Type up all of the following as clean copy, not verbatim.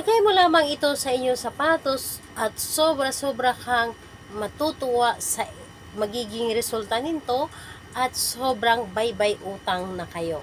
Ilagay mo lamang ito sa inyong sapatos at sobra-sobra kang matutuwa sa magiging resulta nito at sobrang bye-bye utang na kayo.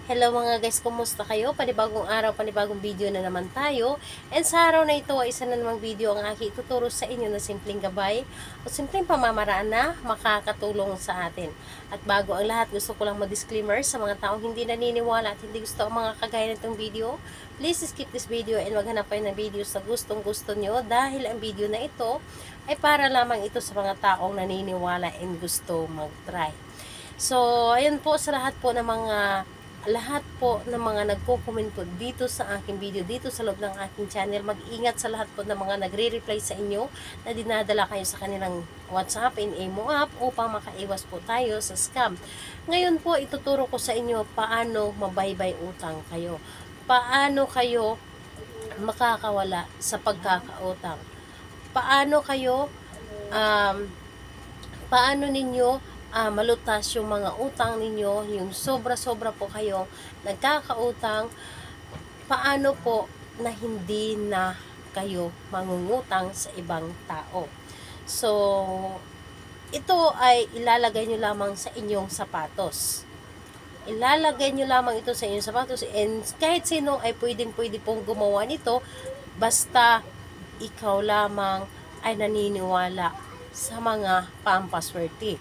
Hello mga guys, kumusta kayo? Panibagong araw, panibagong video na naman tayo. And sa araw na ito ay isa na namang video ang aking ituturo sa inyo na simpleng gabay o simpleng pamamaraan na makakatulong sa atin. At bago ang lahat, gusto ko lang ma-disclaimer sa mga taong hindi naniniwala at hindi gusto ang mga kagaya nitong video. Please skip this video and maghanap kayo ng videos na gustong gusto nyo dahil ang video na ito ay para lamang ito sa mga taong naniniwala and gusto mag-try. So, ayun po sa lahat po ng mga nagko-comment po dito sa aking video, dito sa loob ng aking channel. Mag-ingat sa lahat po ng mga nagre-reply sa inyo na dinadala kayo sa kanilang WhatsApp and Imo app upang makaiwas po tayo sa scam. Ngayon po, ituturo ko sa inyo paano mabaybay utang kayo. Paano kayo makakawala sa pagkakautang. Paano ninyo malutas yung mga utang ninyo, yung sobra-sobra po kayo nagkakautang, paano po na hindi na kayo mangungutang sa ibang tao. So, ito ay ilalagay nyo lamang sa inyong sapatos. Ilalagay nyo lamang ito sa inyong sapatos and kahit sino ay pwede pong gumawa nito basta ikaw lamang ay naniniwala sa mga pampaswerte.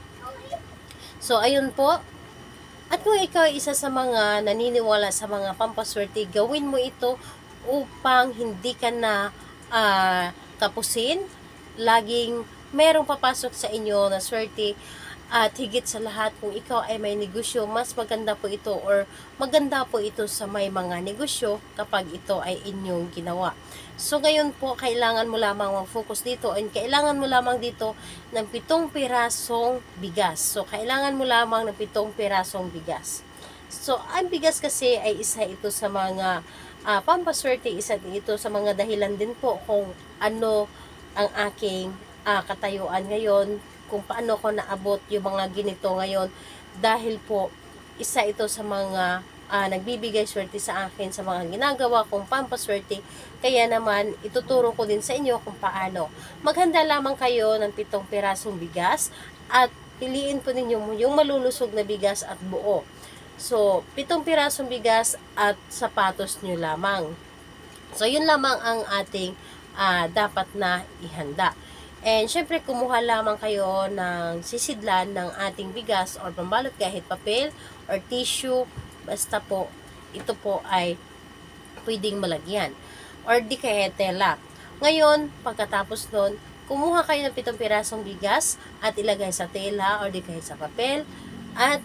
So, ayun po. At kung ikaw ay isa sa mga naniniwala sa mga pampaswerte, gawin mo ito upang hindi ka na kapusin. Laging merong papasok sa inyo na swerte. At higit sa lahat, kung ikaw ay may negosyo, mas maganda po ito or maganda po ito sa may mga negosyo kapag ito ay inyong ginawa. So ngayon po, kailangan mo lamang mag-focus dito and kailangan mo lamang dito ng 7 pirasong bigas. So kailangan mo lamang ng 7 pirasong bigas. So ang bigas kasi ay isa ito sa mga pampaswerte, isa ito sa mga dahilan din po kung ano ang aking katayuan ngayon, kung paano ko naabot yung mga ginito ngayon dahil po isa ito sa mga nagbibigay swerte sa akin sa mga ginagawa kong pampaswerte. Kaya naman ituturo ko din sa inyo kung paano. Maghanda lamang kayo ng 7 pirasong bigas at piliin po ninyo yung malulusog na bigas at buo. So 7 pirasong bigas at sapatos nyo lamang. So yun lamang ang ating dapat na ihanda. And syempre kumuha lamang kayo ng sisidlan ng ating bigas or pambalot kahit papel or tissue, basta po ito po ay pwedeng malagyan or di kaya tela. Ngayon, pagkatapos nun, kumuha kayo ng 7 pirasong bigas at ilagay sa tela or di kaya sa papel at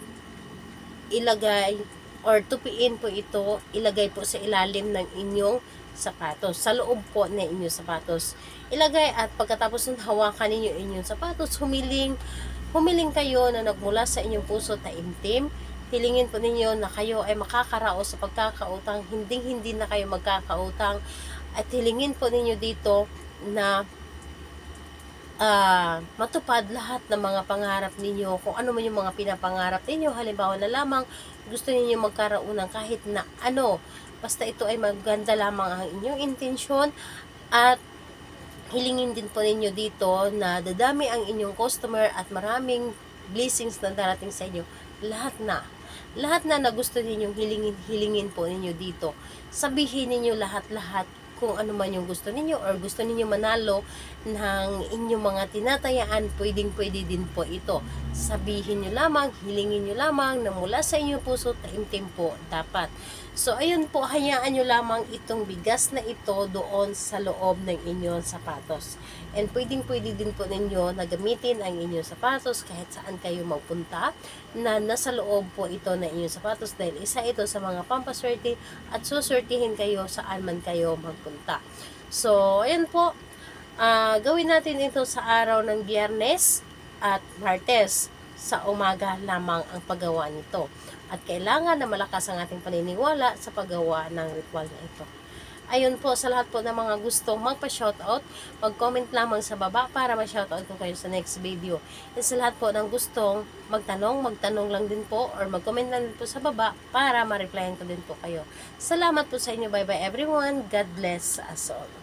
ilagay or tupiin po ito, ilagay po sa ilalim ng inyong sapatos, sa loob po na inyong sapatos ilagay at pagkatapos ng hawakan ninyo inyong sapatos, humiling kayo na nagmula sa inyong puso taimtim. Hilingin po ninyo na kayo ay makakaraos sa pagkakautang, hindi na kayo magkakautang at hilingin po ninyo dito na matupad lahat ng mga pangarap ninyo, kung ano man yung mga pinapangarap ninyo. Halimbawa na lamang gusto niyo magkaroon ng kahit na ano, basta ito ay maganda lamang ang inyong intensyon at hilingin din po ninyo dito na dadami ang inyong customer at maraming blessings na darating sa inyo. Lahat na gusto ninyong hilingin po ninyo dito. Sabihin ninyo lahat kung ano man yung gusto ninyo or gusto ninyo manalo ng inyong mga tinatayaan, pwede din po ito. Sabihin nyo lamang, hilingin nyo lamang na mula sa inyong puso, taimtim po dapat. So ayun po, hayaan nyo lamang itong bigas na ito doon sa loob ng inyong sapatos. And pwede din po ninyo na gamitin ang inyong sapatos kahit saan kayo magpunta na nasa loob po ito na inyong sapatos dahil isa ito sa mga pampaswerte at suswertihin kayo saan man kayo magpunta. So ayun po, gawin natin ito sa araw ng Biyernes at Martes sa umaga lamang ang paggawa nito. At kailangan na malakas ang ating paniniwala sa paggawa ng ritual na ito. Ayun po, sa lahat po ng mga gustong magpa-shoutout, mag-comment lamang sa baba para ma-shoutout ko kayo sa next video. And sa lahat po ng gustong magtanong lang din po or mag-comment lang din po sa baba para ma-replyan ko din po kayo. Salamat po sa inyo. Bye bye everyone. God bless us all.